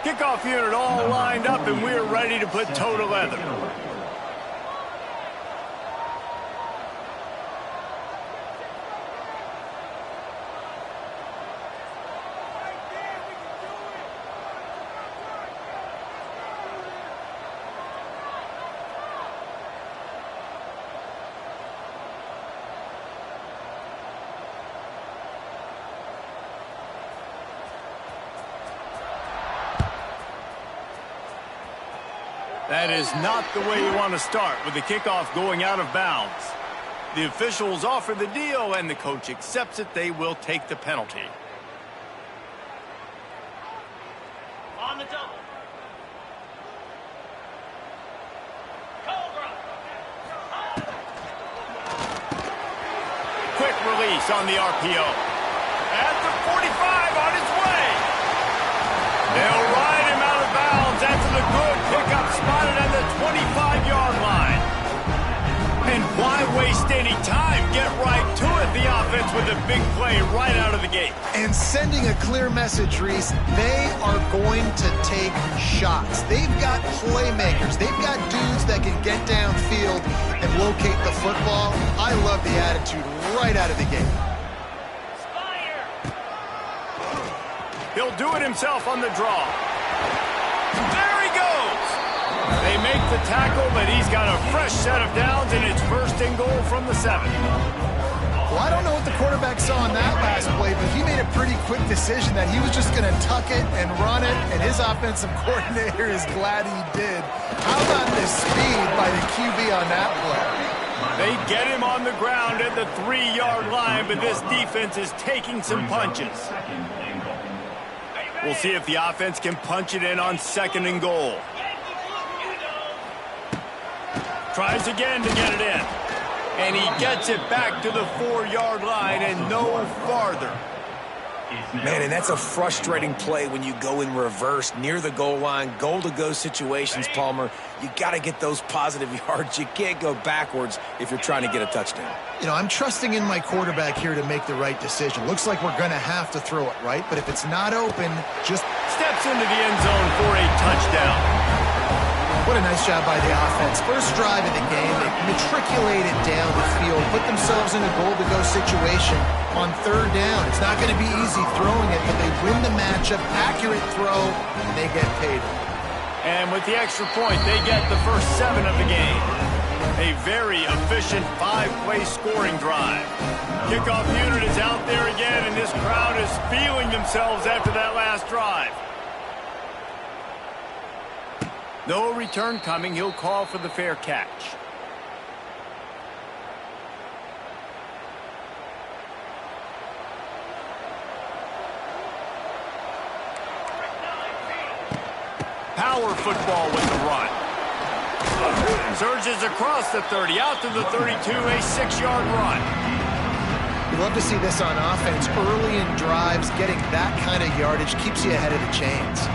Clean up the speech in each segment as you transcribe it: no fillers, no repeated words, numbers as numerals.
Kickoff unit all lined up, and we're ready to put toe to leather. That is not the way you want to start with the kickoff going out of bounds. The officials offer the deal, and the coach accepts it. They will take the penalty. On the double. Cobra. Quick release on the RPO. At the 45, on his way. They'll ride him out of bounds after the good pickup spotted on the 25-yard line. And why waste any time? Get right to it, the offense, with a big play right out of the gate. And sending a clear message, Reese, they are going to take shots. They've got playmakers. They've got dudes that can get downfield and locate the football. I love the attitude right out of the gate. He'll do it himself on the draw. There he goes! They make the tackle, but he's got a fresh set of downs, and it's first and goal from the 7. Well, I don't know what the quarterback saw in that last play, but he made a pretty quick decision that he was just going to tuck it and run it, and his offensive coordinator is glad he did. How about the speed by the QB on that play? They get him on the ground at the 3-yard line, but this defense is taking some punches. We'll see if the offense can punch it in on 2nd and goal. Tries again to get it in. And he gets it back to the 4-yard line and no farther. Man, and that's a frustrating play when you go in reverse near the goal line, goal-to-go situations, Palmer. You got to get those positive yards. You can't go backwards if you're trying to get a touchdown. You know, I'm trusting in my quarterback here to make the right decision. Looks like we're going to have to throw it, right? But if it's not open, just steps into the end zone for a touchdown. What a nice job by the offense. First drive of the game, they matriculated down the field, put themselves in a goal-to-go situation on 3rd down. It's not going to be easy throwing it, but they win the matchup, accurate throw, and they get paid. And with the extra point, they get the first 7 of the game. A very efficient 5-play scoring drive. Kickoff unit is out there again, and this crowd is feeling themselves after that last drive. No return coming. He'll call for the fair catch. Power football with the run. Surges across the 30, out to the 32, a 6-yard run. You love to see this on offense. Early in drives, getting that kind of yardage keeps you ahead of the chains.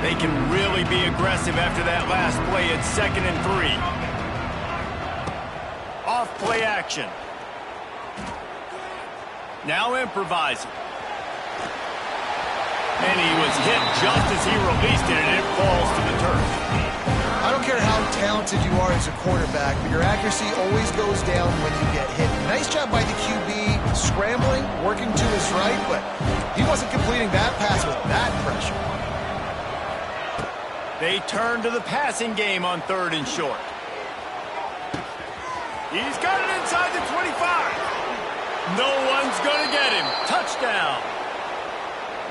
They can really be aggressive after that last play at 2nd and 3. Off play action. Now improvising. And he was hit just as he released it, and it falls to the turf. I don't care how talented you are as a quarterback, but your accuracy always goes down when you get hit. Nice job by the QB, scrambling, working to his right, but he wasn't completing that pass with that pressure. They turn to the passing game on 3rd and short. He's got it inside the 25. No one's going to get him. Touchdown.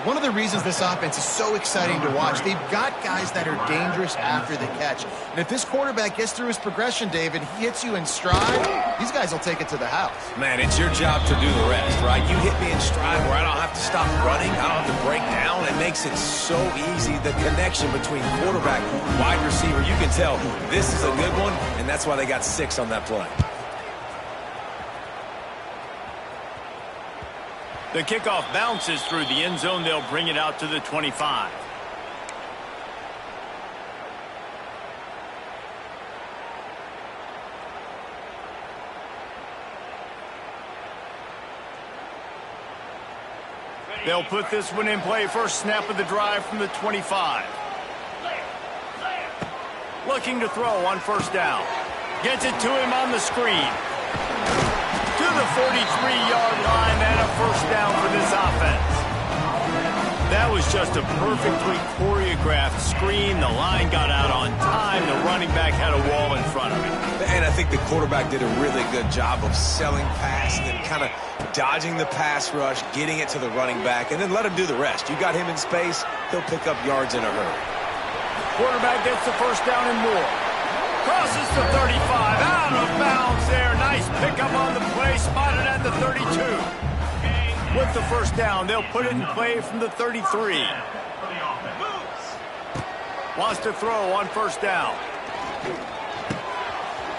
One of the reasons this offense is so exciting to watch, they've got guys that are dangerous after the catch. And if this quarterback gets through his progression, David, he hits you in stride, these guys will take it to the house. Man, it's your job to do the rest, right? You hit me in stride where I don't have to stop running, I don't have to break down. It makes it so easy, the connection between quarterback, wide receiver. You can tell this is a good one, and that's why they got 6 on that play. The kickoff bounces through the end zone. They'll bring it out to the 25. They'll put this one in play. First snap of the drive from the 25. Looking to throw on first down. Gets it to him on the screen. To the 43-yard line and a first down for this offense. That was just a perfectly choreographed screen. The line got out on time. The running back had a wall in front of him. And I think the quarterback did a really good job of selling pass and then kind of dodging the pass rush, getting it to the running back, and then let him do the rest. You got him in space, he'll pick up yards in a hurry. Quarterback gets the first down and more. Crosses the 35, out of bounds there. Nice pickup on the play, spotted at the 32. With the first down, they'll put it in play from the 33. Wants to throw on first down.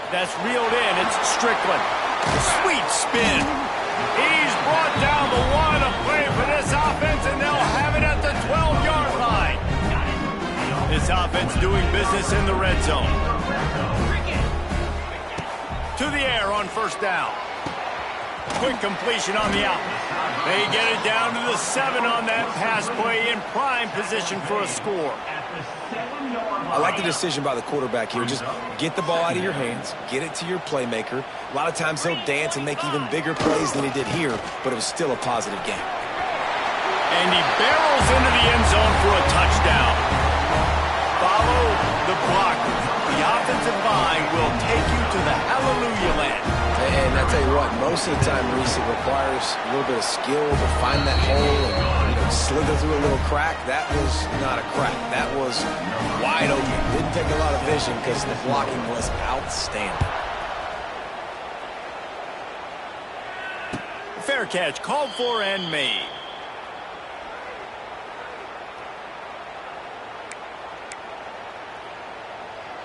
That's reeled in. It's Strickland. Sweet spin. He's brought down the one, a play for this offense, and they'll have it at the 12-yard line. This offense doing business in the red zone. To the air on first down. Quick completion on the out. They get it down to the 7 on that pass play, in prime position for a score. I like the decision by the quarterback here. Just get the ball out of your hands, get it to your playmaker. A lot of times he'll dance and make even bigger plays than he did here, but it was still a positive game. And he barrels into the end zone for a touchdown. Follow the blockers. The offensive line will take you to the hallelujah land. And I tell you what, most of the time, Reese, it requires a little bit of skill to find that hole and slither through a little crack. That was not a crack. That was wide open. Didn't take a lot of vision because the blocking was outstanding. Fair catch, called for and made.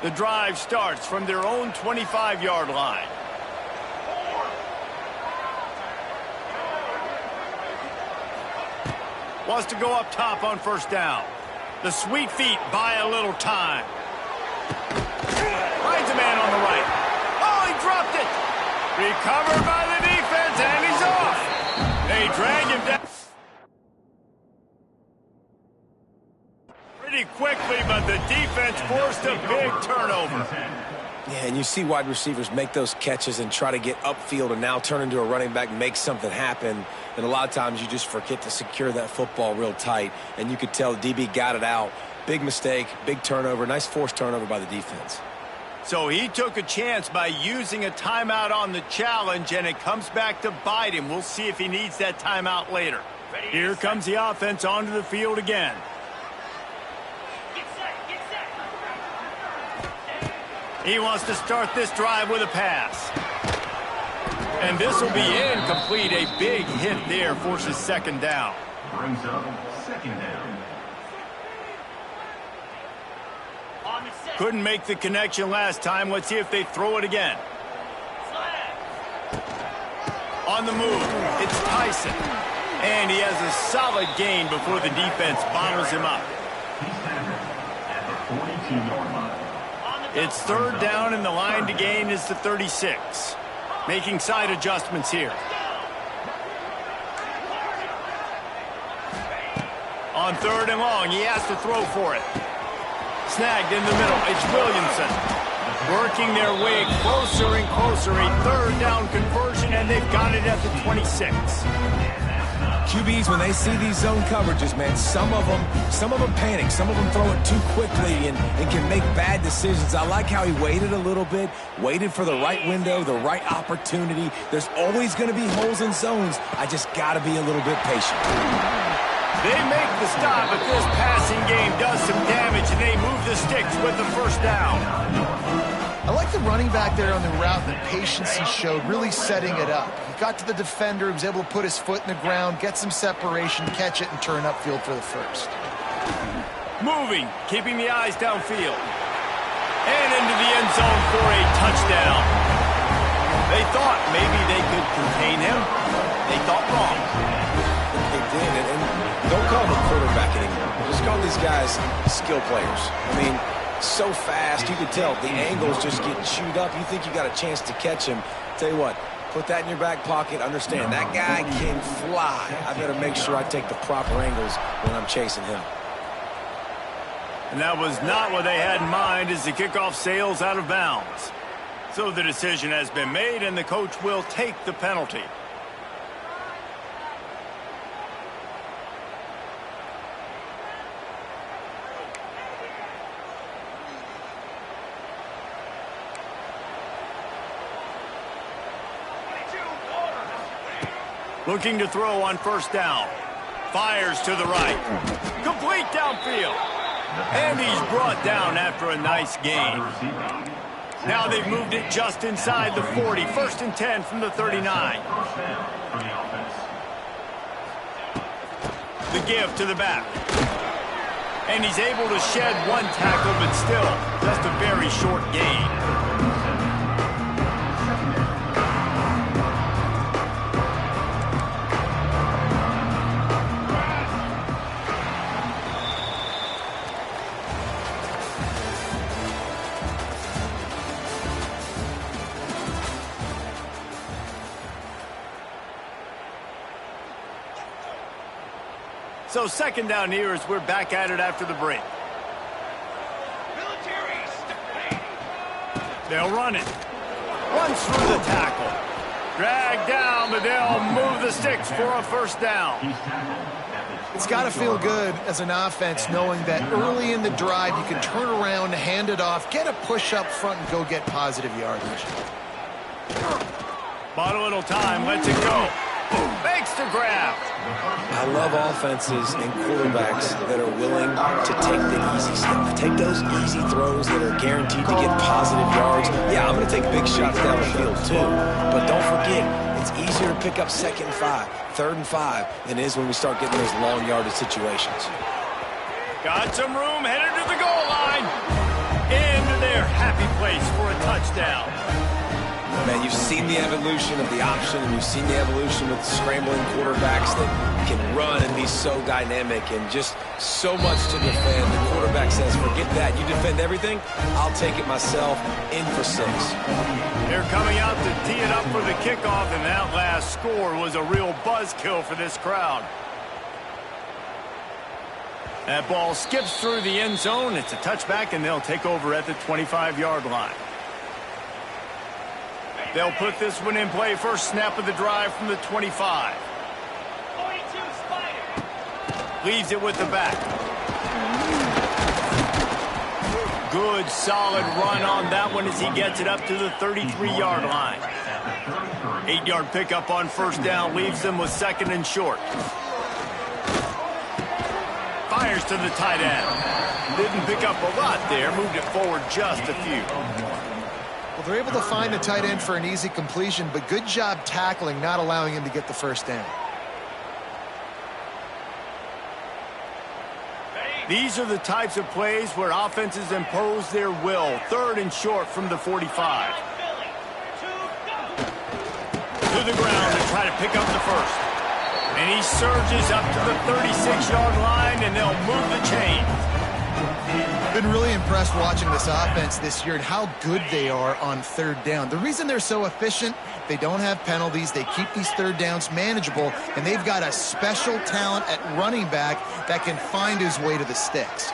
The drive starts from their own 25-yard line. Wants to go up top on first down. The sweet feet buy a little time. Finds a man on the right. Oh, he dropped it. Recovered by the defense, and he's off. They drag him down pretty quickly, but the defense forced a big turnover. Yeah, and you see wide receivers make those catches and try to get upfield and now turn into a running back, make something happen. And a lot of times you just forget to secure that football real tight. And you could tell DB got it out. Big mistake, big turnover, nice forced turnover by the defense. So he took a chance by using a timeout on the challenge, and it comes back to bite him. We'll see if he needs that timeout later. Here comes the offense onto the field again. He wants to start this drive with a pass. And this will be incomplete. A big hit there forces second down. Brings up second down. Couldn't make the connection last time. Let's see if they throw it again. On the move, it's Tyson. And he has a solid gain before the defense bottles him up. He's tackled at the 42-yard line. It's third down, and the line to gain is the 36. Making side adjustments here. On third and long, he has to throw for it. Snagged in the middle, it's Williamson. Working their way closer and closer. A third down conversion, and they've got it at the 26. QBs, when they see these zone coverages, man, some of them panic. Some of them throw it too quickly and can make bad decisions. I like how he waited a little bit, waited for the right window, the right opportunity. There's always going to be holes in zones. I just got to be a little bit patient. They make the stop, but this passing game does some damage, and they move the sticks with the first down. I like the running back there on the route, the patience he showed, really setting it up. He got to the defender, he was able to put his foot in the ground, get some separation, catch it, and turn upfield for the first. Moving, keeping the eyes downfield. And into the end zone for a touchdown. They thought maybe they could contain him. They thought wrong. They did, and don't call them a quarterback anymore. Just call these guys skill players. I mean, so fast, you can tell the angles just get chewed up. You think you got a chance to catch him. Tell you what, put that in your back pocket. Understand, that guy can fly. I better make sure I take the proper angles when I'm chasing him. And that was not what they had in mind as the kickoff sails out of bounds. So the decision has been made, and the coach will take the penalty. Looking to throw on first down. Fires to the right. Complete downfield. And he's brought down after a nice gain. Now they've moved it just inside the 40. 1st and 10 from the 39. The give to the back. And he's able to shed one tackle, but still just a very short gain. So 2nd down here as we're back at it after the break. They'll run it. Runs through the tackle. Dragged down, but they'll move the sticks for a 1st down. It's got to feel good as an offense knowing that early in the drive you can turn around, hand it off, get a push up front, and go get positive yardage. Bought a little time. Lets it go. Makes the grab. I love offenses and quarterbacks that are willing to take the easy stuff. Take those easy throws that are guaranteed to get positive yards. Yeah, I'm going to take big shots down the field too. But don't forget, it's easier to pick up 2nd and 5, 3rd and 5 than it is when we start getting those long yardage situations. Got some room, headed to the goal line. Into their happy place for a touchdown. Man, you've seen the evolution of the option, and you've seen the evolution with scrambling quarterbacks that can run and be so dynamic and just so much to defend. The quarterback says, forget that. You defend everything, I'll take it myself. In for 6. They're coming out to tee it up for the kickoff, and that last score was a real buzzkill for this crowd. That ball skips through the end zone. It's a touchback, and they'll take over at the 25-yard line. They'll put this one in play. First snap of the drive from the 25. 42 Spider. Leaves it with the back. Good, solid run on that one as he gets it up to the 33-yard line. 8-yard pickup on 1st down. Leaves them with 2nd and short. Fires to the tight end. Didn't pick up a lot there. Moved it forward just a few. Well, they're able to find the tight end for an easy completion, but good job tackling, not allowing him to get the 1st down. These are the types of plays where offenses impose their will. 3rd and short from the 45. To the ground to try to pick up the 1st. And he surges up to the 36-yard line, and they'll move the chain. Been really impressed watching this offense this year and how good they are on 3rd down. The reason they're so efficient, they don't have penalties, they keep these 3rd downs manageable, and they've got a special talent at running back that can find his way to the sticks.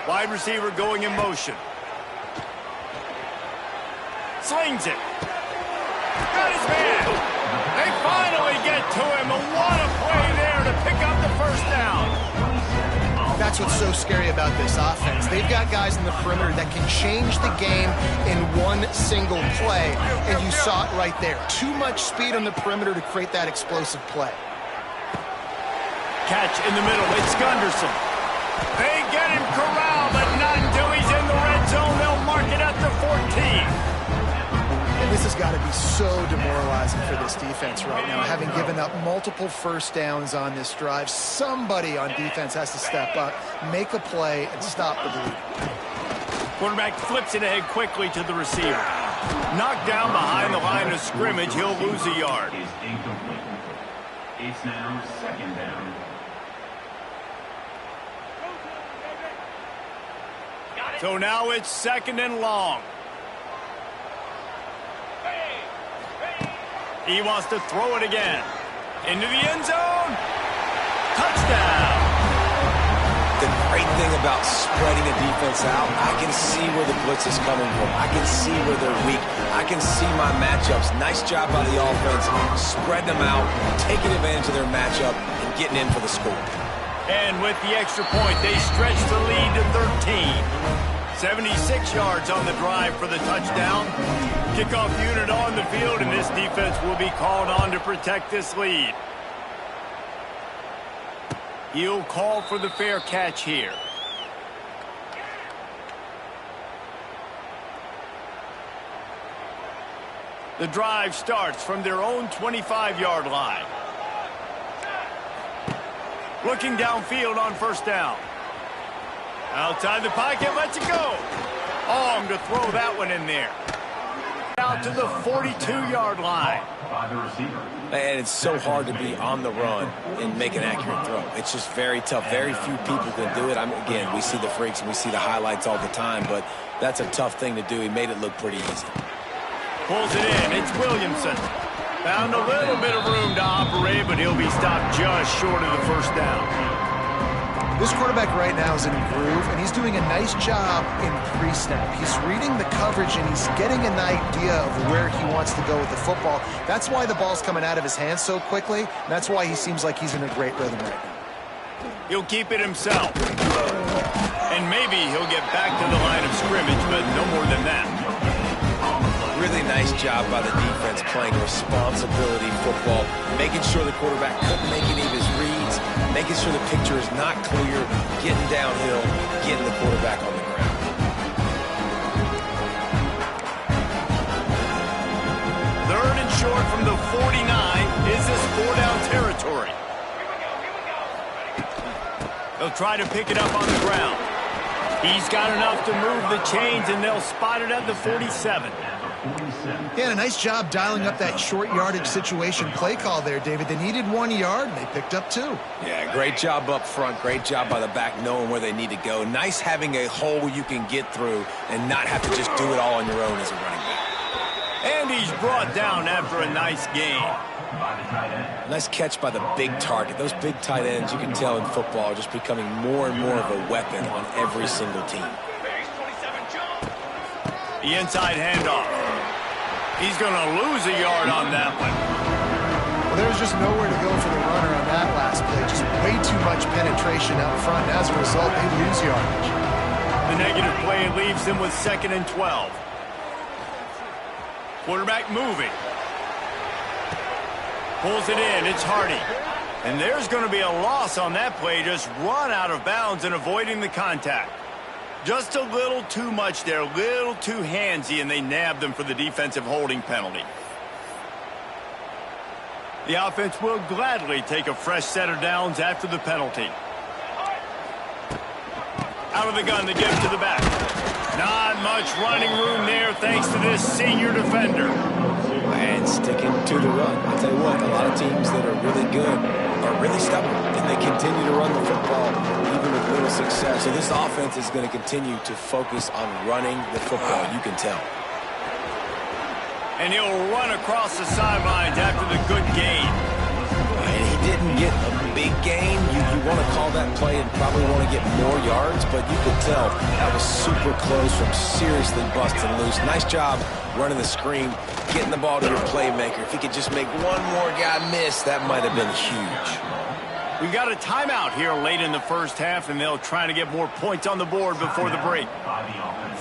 Wide receiver going in motion. Slings it. Got his man. They finally get to him. And what a play there to pick up the 1st down. That's what's so scary about this offense. They've got guys in the perimeter that can change the game in one single play, and you saw it right there. Too much speed on the perimeter to create that explosive play. Catch in the middle. It's Gunderson. They get him corralled, but not until he's in the red zone. They'll mark it at the 14. And this has got to be so demoralizing for this defense right now, having given up multiple 1st downs on this drive. Somebody on defense has to step up, make a play, and stop the bleed. Quarterback flips it ahead quickly to the receiver. Knocked down behind the line of scrimmage. He'll lose a yard. Is incomplete. It's now 2nd down. So now it's 2nd and long. He wants to throw it again. Into the end zone. Touchdown. The great thing about about spreading a defense out. I can see where the blitz is coming from. I can see where they're weak. I can see my matchups. Nice job by the offense, spreading them out, taking advantage of their matchup, and getting in for the score. And with the extra point, they stretch the lead to 13. 76 yards on the drive for the touchdown. Kickoff unit on the field, and this defense will be called on to protect this lead. He'll call for the fair catch here. The drive starts from their own 25-yard line. Looking downfield on first down. Outside the pocket, lets it go. Oh, I'm going to throw that one in there. Out to the 42-yard line. By the receiver. And it's so hard to be on the run and make an accurate throw. It's just very tough. Very few people can do it. Again, we see the freaks and we see the highlights all the time, but that's a tough thing to do. He made it look pretty easy. Pulls it in. It's Williamson. Found a little bit of room to operate, but he'll be stopped just short of the first down. This quarterback right now is in a groove, and he's doing a nice job in pre-snap. He's reading the coverage, and he's getting an idea of where he wants to go with the football. That's why the ball's coming out of his hands so quickly, and that's why he seems like he's in a great rhythm right now. He'll keep it himself. And maybe he'll get back to the line of scrimmage, but no more than that. Really nice job by the defense playing responsibility football, making sure the quarterback couldn't make any of his reads, making sure the picture is not clear, getting downhill, getting the quarterback on the ground. Third and short from the 49. Is this four-down territory? They'll try to pick it up on the ground. He's got enough to move the chains, and they'll spot it at the 47. Yeah, a nice job dialing up that short yardage situation play call there, David. They needed 1 yard, and they picked up 2. Yeah, great job up front. Great job by the back knowing where they need to go. Nice having a hole you can get through and not have to just do it all on your own as a running back. And he's brought down after a nice gain. Nice catch by the big target. Those big tight ends, you can tell in football, are just becoming more and more of a weapon on every single team. The inside handoff. He's going to lose a yard on that one. Well, there was just nowhere to go for the runner on that last play. Just way too much penetration out front. As a result, they lose yardage. The negative play leaves them with 2nd and 12. Quarterback moving. Pulls it in. It's Hardy. And there's going to be a loss on that play. Just run out of bounds and avoiding the contact. Just a little too much there, a little too handsy, and they nabbed them for the defensive holding penalty. The offense will gladly take a fresh set of downs after the penalty. Out of the gun, they give it to the back. Not much running room there thanks to this senior defender. And sticking to the run. I'll tell you what, a lot of teams that are really good are really stubborn, and they continue to run the football even with little success. So this offense is going to continue to focus on running the football, you can tell. And he'll run across the sidelines after the good gain. And he didn't get a big gain. You want to call that play and probably want to get more yards, but you could tell that was super close from seriously busting loose. Nice job running the screen, getting the ball to your playmaker. If he could just make one more guy miss, that might have been huge. We've got a timeout here late in the first half, and they'll try to get more points on the board before the break.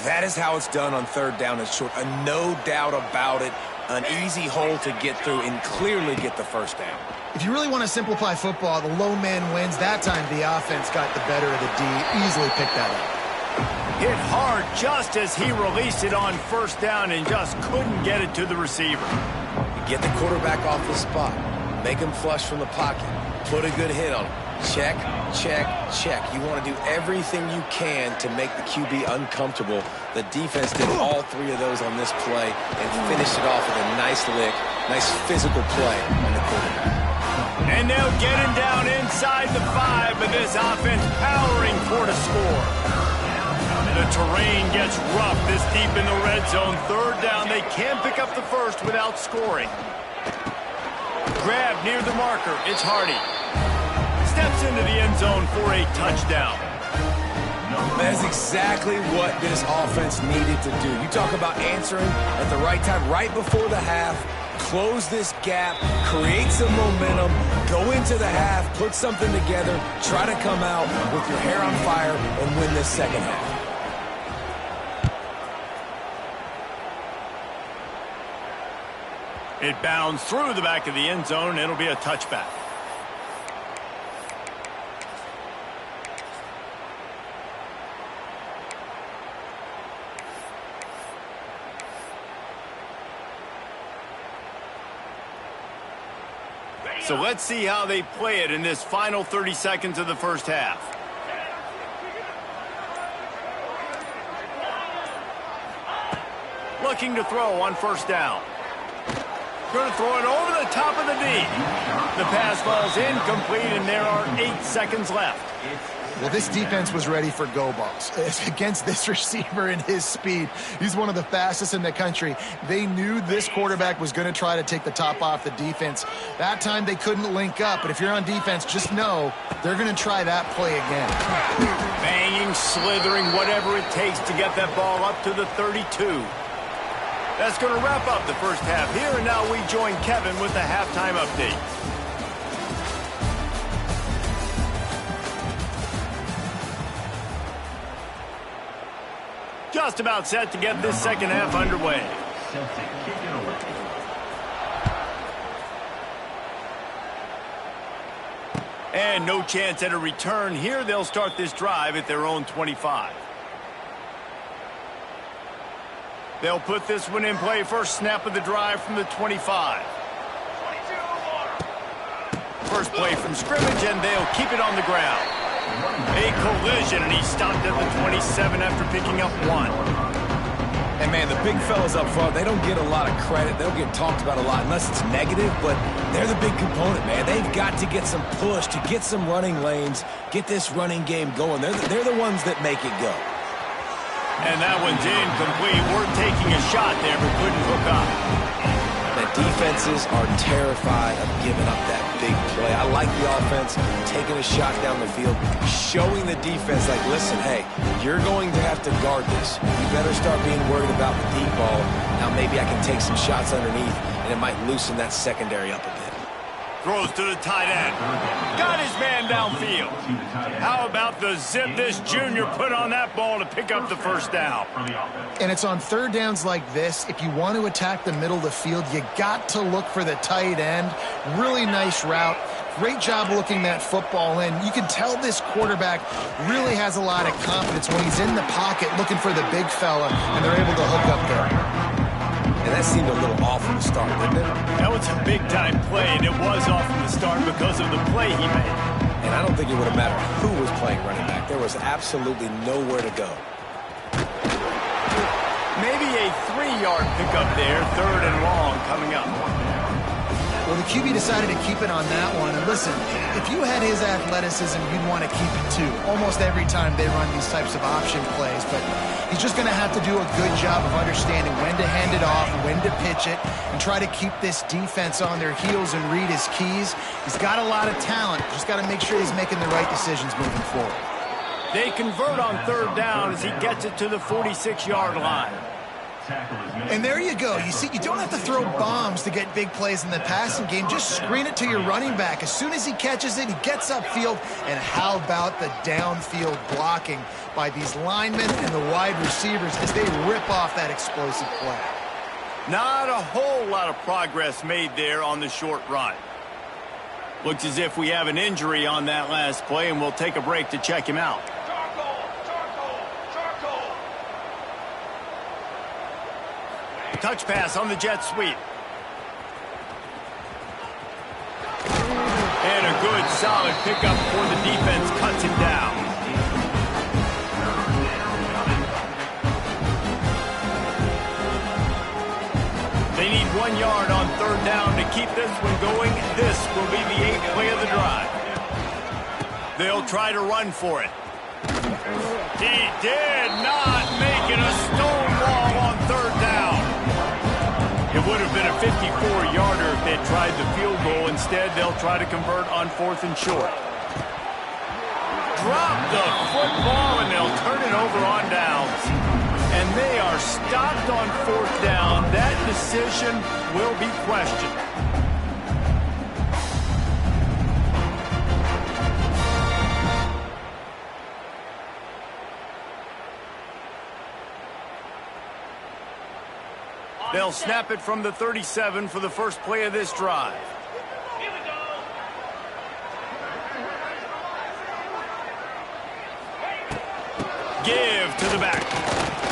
That is how it's done on 3rd down and short. No doubt about it. An easy hole to get through and clearly get the first down. If you really want to simplify football, the low man wins. That time the offense got the better of the D. Easily picked that up. Hit hard just as he released it on first down and just couldn't get it to the receiver. Get the quarterback off the spot. Make him flush from the pocket. Put a good hit on him. Check, check, check. You want to do everything you can to make the QB uncomfortable. The defense did all 3 of those on this play and finished it off with a nice lick, nice physical play on the quarterback. And they'll get him down inside the 5, but this offense powering for the score. The terrain gets rough this deep in the red zone. 3rd down, they can pick up the first without scoring. Grab near the marker, it's Hardy. Steps into the end zone for a touchdown. That's exactly what this offense needed to do. You talk about answering at the right time, right before the half, close this gap, create some momentum, go into the half, put something together, try to come out with your hair on fire and win this second half. It bounds through the back of the end zone. It'll be a touchback. So let's see how they play it in this final 30 seconds of the first half. Looking to throw on first down. Going to throw it over the top of the knee. The pass falls incomplete, and there are 8 seconds left. Well, this defense was ready for go balls. Against this receiver and his speed, he's one of the fastest in the country. They knew this quarterback was going to try to take the top off the defense. That time they couldn't link up, but if you're on defense, just know they're going to try that play again. Banging, slithering, whatever it takes to get that ball up to the 32. That's going to wrap up the first half here, and now we join Kevin with the halftime update. Just about set to get this second half underway. And no chance at a return here. They'll start this drive at their own 25. They'll put this one in play. First snap of the drive from the 25. First play from scrimmage, and they'll keep it on the ground. A collision, and he stopped at the 27 after picking up 1. And, man, the big fellas up front, they don't get a lot of credit. They don't get talked about a lot unless it's negative, but they're the big component, man. They've got to get some push to get some running lanes, get this running game going. They're the ones that make it go. And that one's incomplete. We're taking a shot there, but couldn't hook up. The defenses are terrified of giving up that big play. I like the offense taking a shot down the field, showing the defense, like, listen, hey, you're going to have to guard this. You better start being worried about the deep ball. Now maybe I can take some shots underneath, and it might loosen that secondary up a bit. Throws to the tight end. Got his man downfield. How about the zip this junior put on that ball to pick up the first down? And it's on third downs like this. If you want to attack the middle of the field, you got to look for the tight end. Really nice route. Great job looking that football in. You can tell this quarterback really has a lot of confidence when he's in the pocket looking for the big fella, and they're able to hook up there. And that seemed a little off from the start, didn't it? That was a big-time play, and it was off from the start because of the play he made. And I don't think it would have mattered who was playing running back. There was absolutely nowhere to go. Maybe a 3-yard pickup there, third and long coming up. Well, the QB decided to keep it on that one. And listen, if you had his athleticism, you'd want to keep it too. Almost every time they run these types of option plays. But he's just going to have to do a good job of understanding when to hand it off, when to pitch it, and try to keep this defense on their heels and read his keys. He's got a lot of talent. Just got to make sure he's making the right decisions moving forward. They convert on third down as he gets it to the 46-yard line. And there you go. You see, you don't have to throw bombs to get big plays in the passing game. Just screen it to your running back. As soon as he catches it, he gets upfield. And how about the downfield blocking by these linemen and the wide receivers as they rip off that explosive play? Not a whole lot of progress made there on the short run. Looks as if we have an injury on that last play, and we'll take a break to check him out. Touch pass on the jet sweep. And a good, solid pickup before the defense cuts him down. They need 1 yard on third down to keep this one going. This will be the 8th play of the drive. They'll try to run for it. He did not make it a stonewall on third down. It would have been a 54-yarder if they'd tried the field goal. Instead, they'll try to convert on 4th and short. drop the football, and they'll turn it over on downs. And they are stopped on 4th down. That decision will be questioned. They'll snap it from the 37 for the first play of this drive. Here we go. Give to the back.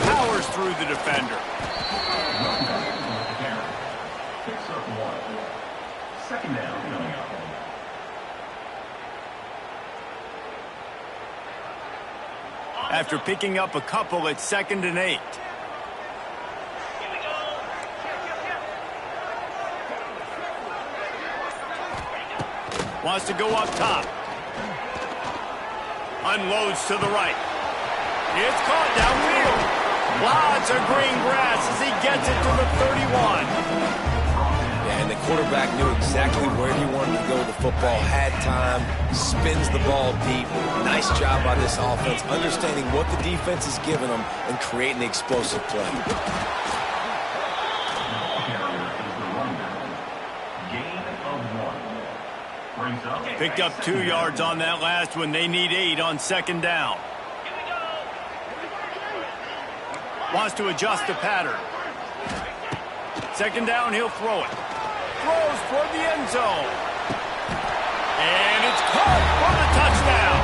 Powers through the defender. Picks up 1. 2nd down coming up. After picking up a couple at 2nd and 8. Here we go. Wants to go up top. Unloads to the right. It's caught downfield. Lots of green grass as he gets it to the 31. Yeah, and the quarterback knew exactly where he wanted to go with the football, had time, spins the ball deep. Nice job by this offense, understanding what the defense is giving them and creating the explosive play. Carrier is the runner. Gain of 1. Brings up. Picked up 2 yards on that last one. They need 8 on 2nd down. Here we go. Wants to adjust the pattern. 2nd down, he'll throw it. Throws toward the end zone. And it's caught for the touchdown.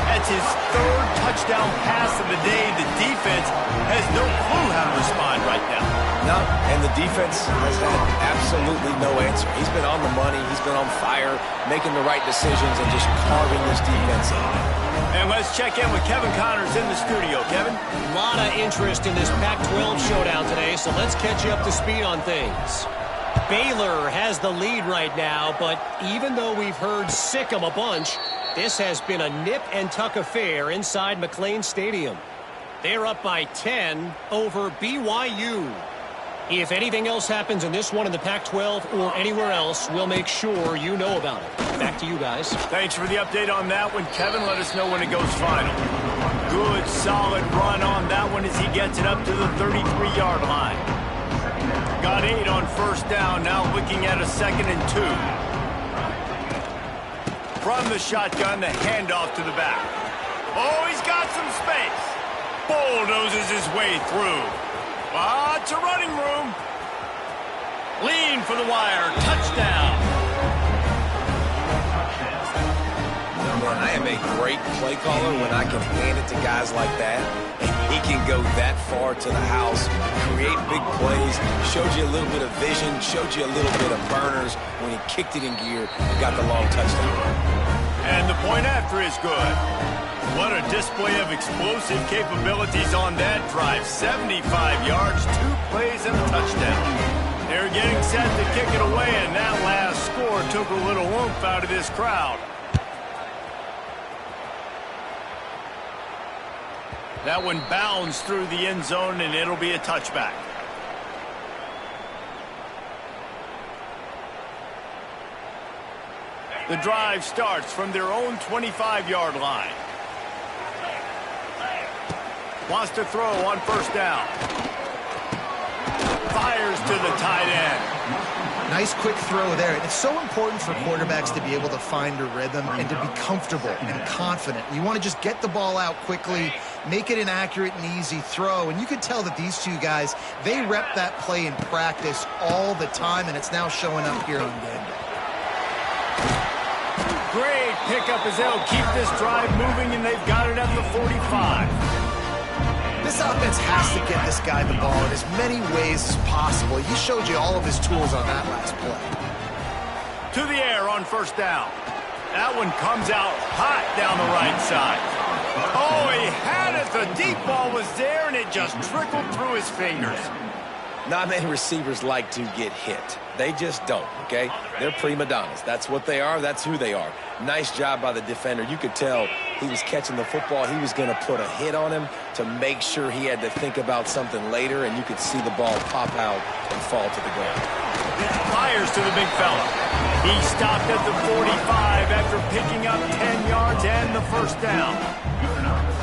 That's his 3rd touchdown pass of the day. The defense has no clue how to respond right now. No, and the defense has had absolutely no answer. He's been on the money. He's been on fire, making the right decisions and just carving this defense up. And let's check in with Kevin Connors in the studio. Kevin? A lot of interest in this Pac-12 showdown today, so let's catch you up to speed on things. Baylor has the lead right now, but even though we've heard sick 'em a bunch, this has been a nip-and-tuck affair inside McLean Stadium. They're up by 10 over BYU. If anything else happens in this one in the Pac-12 or anywhere else, we'll make sure you know about it. Back to you guys. Thanks for the update on that one, Kevin. Let us know when it goes final. Good, solid run on that one as he gets it up to the 33-yard line. Got 8 on 1st down, now looking at a 2nd and 2. From the shotgun, the handoff to the back. Oh, he's got some space. Bulldozes his way through. Lots of running room. Lean for the wire. Touchdown. Man, I am a great play caller when I can hand it to guys like that. And he can go that far to the house, create big plays, showed you a little bit of vision, showed you a little bit of burners when he kicked it in gear and got the long touchdown. And the point after is good. What a display of explosive capabilities on that drive. 75 yards, 2 plays, and a touchdown. They're getting set to kick it away, and that last score took a little oomph out of this crowd. That one bounds through the end zone, and it'll be a touchback. The drive starts from their own 25-yard line. Wants to throw on 1st down. Fires to the tight end. Nice quick throw there. It's so important for quarterbacks to be able to find a rhythm and to be comfortable and confident. You want to just get the ball out quickly, make it an accurate and easy throw. And you could tell that these two guys, they rep that play in practice all the time, and it's now showing up here on game day. Great pickup as they'll keep this drive moving, and they've got it at the 45. This offense has to get this guy the ball in as many ways as possible. He showed you all of his tools on that last play. To the air on 1st down. That one comes out hot down the right side. Oh, he had it. The deep ball was there, and it just trickled through his fingers. Not many receivers like to get hit. They just don't, okay? They're prima donnas. That's what they are. That's who they are. Nice job by the defender. You could tell he was catching the football. He was going to put a hit on him to make sure he had to think about something later, and you could see the ball pop out and fall to the ground. Fires to the big fella. He stopped at the 45 after picking up 10 yards and the first down. Good enough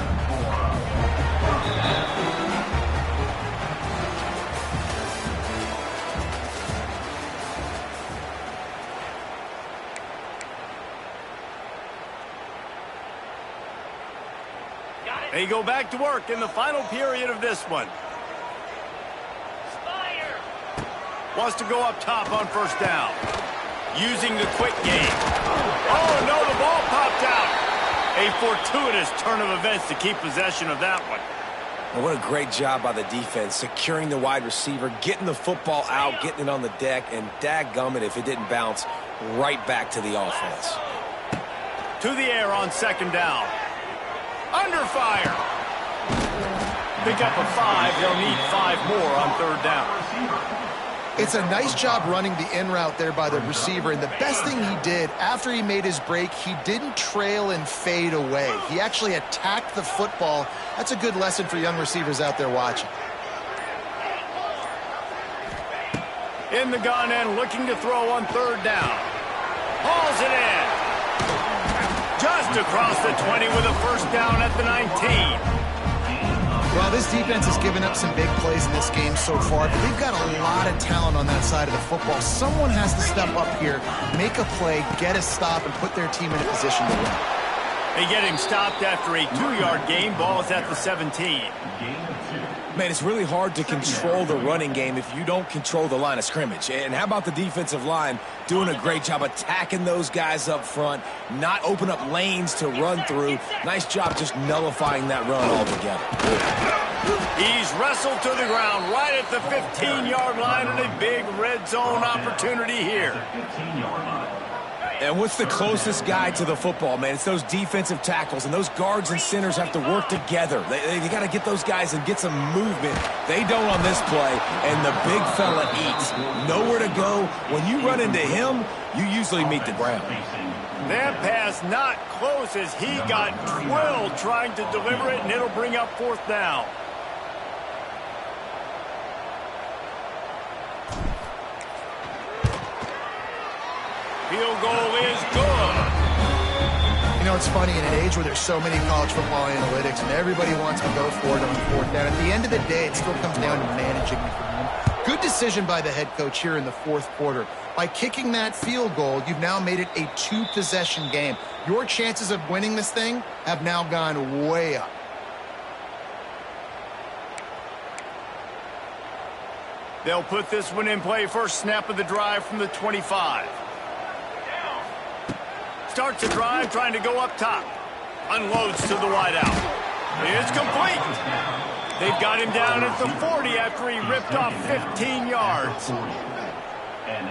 They go back to work in the final period of this one. Fire! Wants to go up top on first down. Using the quick game. Oh, no, the ball popped out. A fortuitous turn of events to keep possession of that one. Well, what a great job by the defense, securing the wide receiver, getting the football out, getting it on the deck, and dadgummit if it didn't bounce right back to the offense. To the air on second down. Under fire. Pick up a 5. They'll need 5 more on third down. It's a nice job running the in route there by the receiver, and the best thing he did after he made his break, he didn't trail and fade away. He actually attacked the football. That's a good lesson for young receivers out there watching. In the gun and looking to throw on third down. Hauls it in. Just across the 20 with a first down at the 19. Well, this defense has given up some big plays in this game so far, but they've got a lot of talent on that side of the football. Someone has to step up here, make a play, get a stop, and put their team in a position to win. They get him stopped after a 2-yard gain. Ball's at the 17. Man, it's really hard to control the running game if you don't control the line of scrimmage. And how about the defensive line doing a great job attacking those guys up front, not open up lanes to run through. Nice job just nullifying that run altogether. He's wrestled to the ground right at the 15-yard line, and a big red zone opportunity here. 15-yard line. And what's the closest guy to the football, man? It's those defensive tackles, and those guards and centers have to work together. They got to get those guys and get some movement. They don't on this play, and the big fella eats. Nowhere to go. When you run into him, you usually meet the ground. That pass not close as he got drilled trying to deliver it, and it'll bring up fourth down. Field goal is good. You know, it's funny, in an age where there's so many college football analytics and everybody wants to go for it on fourth down, at the end of the day, it still comes down to managing the game. Good decision by the head coach here in the fourth quarter. By kicking that field goal, you've now made it a 2-possession game. Your chances of winning this thing have now gone way up. They'll put this one in play. First snap of the drive from the 25. Starts the drive trying to go up top. Unloads to the wideout. It's complete. They've got him down at the 40 after he ripped off 15 yards.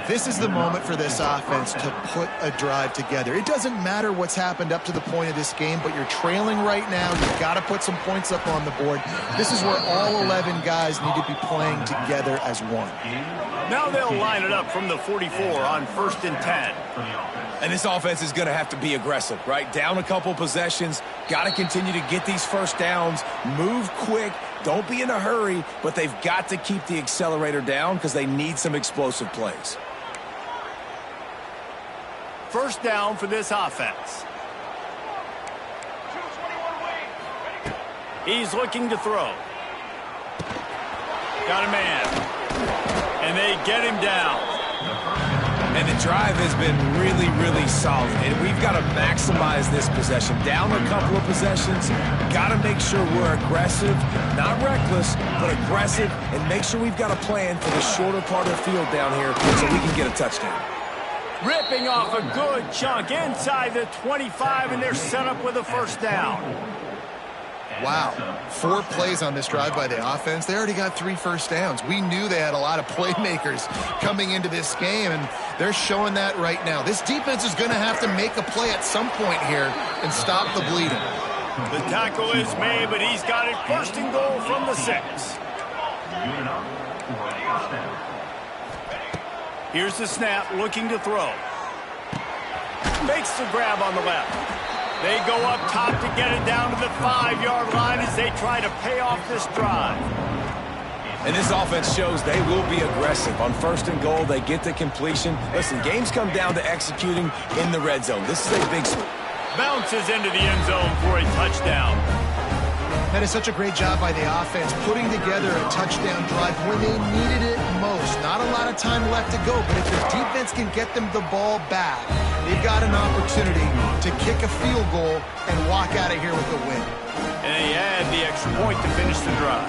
This is the moment for this offense to put a drive together. It doesn't matter what's happened up to the point of this game, but you're trailing right now. You've got to put some points up on the board. This is where all 11 guys need to be playing together as one. Now they'll line it up from the 44 on 1st and 10. And this offense is going to have to be aggressive, right? Down a couple possessions, got to continue to get these first downs, move quick, don't be in a hurry, but they've got to keep the accelerator down because they need some explosive plays. First down for this offense. He's looking to throw. Got a man. And they get him down. And the drive has been really, really solid. And we've got to maximize this possession. Down a couple of possessions. Got to make sure we're aggressive, not reckless, but aggressive, and make sure we've got a plan for the shorter part of the field down here so we can get a touchdown. Ripping off a good chunk inside the 25, and they're set up with a first down. Wow, 4 plays on this drive by the offense. They already got 3 first downs. We knew they had a lot of playmakers coming into this game, and they're showing that right now. This defense is going to have to make a play at some point here and stop the bleeding. The tackle is made, but he's got it first and goal from the 6. Here's the snap, looking to throw. Makes the grab on the left. They go up top to get it down to the 5-yard line as they try to pay off this drive. And this offense shows they will be aggressive. On 1st and goal, they get the completion. Listen, games come down to executing in the red zone. This is a big spot. bounces into the end zone for a touchdown. That is such a great job by the offense, putting together a touchdown drive when they needed it most. Not a lot of time left to go, but if the defense can get them the ball back, they've got an opportunity to kick a field goal and walk out of here with a win. And they add the extra point to finish the drive.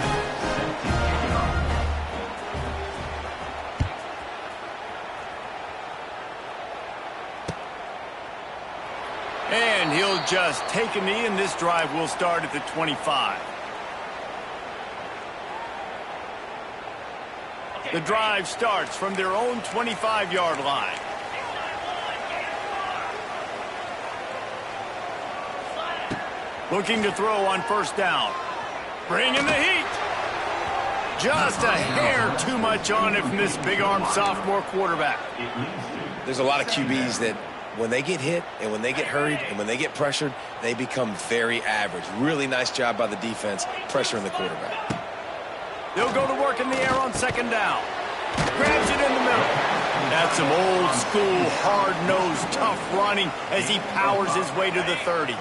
And he'll just take a knee, and this drive will start at the 25. The drive starts from their own 25-yard line. Looking to throw on first down. Bringing the heat. Just a hair too much on it from this big-armed sophomore quarterback. There's a lot of QBs that when they get hit and when they get hurried and when they get pressured, they become very average. Really nice job by the defense pressuring the quarterback. They'll go to work in the air on second down. Grabs it in the middle. That's some old-school, hard-nosed, tough running as he powers his way to the 30.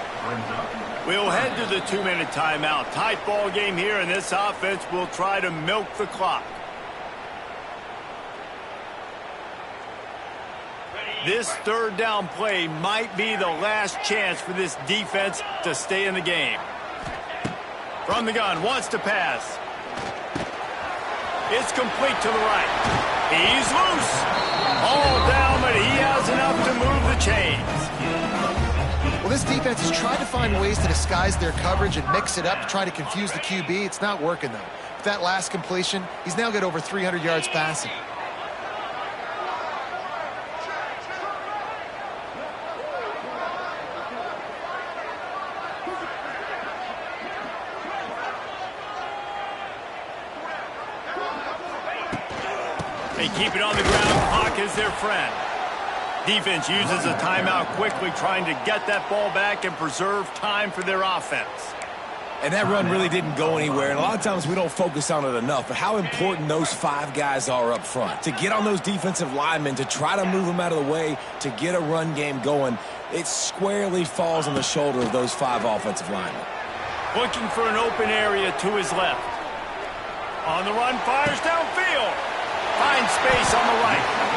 We'll head to the 2-minute timeout. Tight ball game here, and this offense will try to milk the clock. This third down play might be the last chance for this defense to stay in the game. From the gun, wants to pass. It's complete to the right. He's loose. All down, but he has enough to move the chains. Well, this defense has tried to find ways to disguise their coverage and mix it up to try to confuse the QB. It's not working, though. With that last completion, he's now got over 300 yards passing. They keep it on the ground. Clock is their friend. Defense uses a timeout quickly, trying to get that ball back and preserve time for their offense. And that run really didn't go anywhere. And a lot of times we don't focus on it enough, but how important those 5 guys are up front. To get on those defensive linemen, to try to move them out of the way, to get a run game going, it squarely falls on the shoulder of those 5 offensive linemen. Looking for an open area to his left. On the run, fires downfield. Finds space on the right.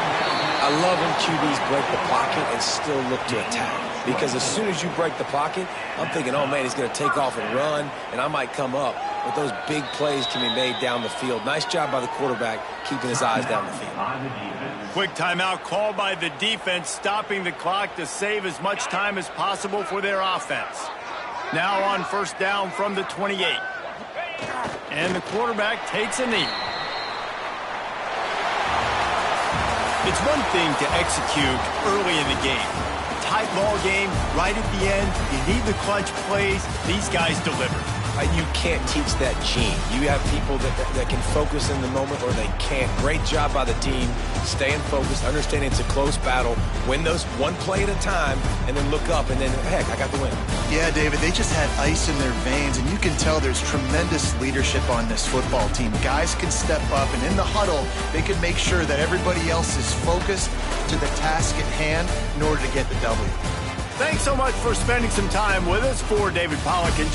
I love when QBs break the pocket and still look to attack. Because as soon as you break the pocket, I'm thinking, oh, man, he's going to take off and run, and I might come up. But those big plays can be made down the field. Nice job by the quarterback keeping his eyes down the field. Quick timeout called by the defense, stopping the clock to save as much time as possible for their offense. Now on first down from the 28. And the quarterback takes a knee. It's one thing to execute early in the game. Tight ball game, right at the end. You need the clutch plays. These guys deliver. You can't teach that gene. You have people that can focus in the moment or they can't. Great job by the team, staying focused, understanding it's a close battle, win those one play at a time, and then look up, and then, heck, I got the win. Yeah, David, they just had ice in their veins, and you can tell there's tremendous leadership on this football team. Guys can step up, and in the huddle, they can make sure that everybody else is focused to the task at hand in order to get the W. Thanks so much for spending some time with us. For David Pollack and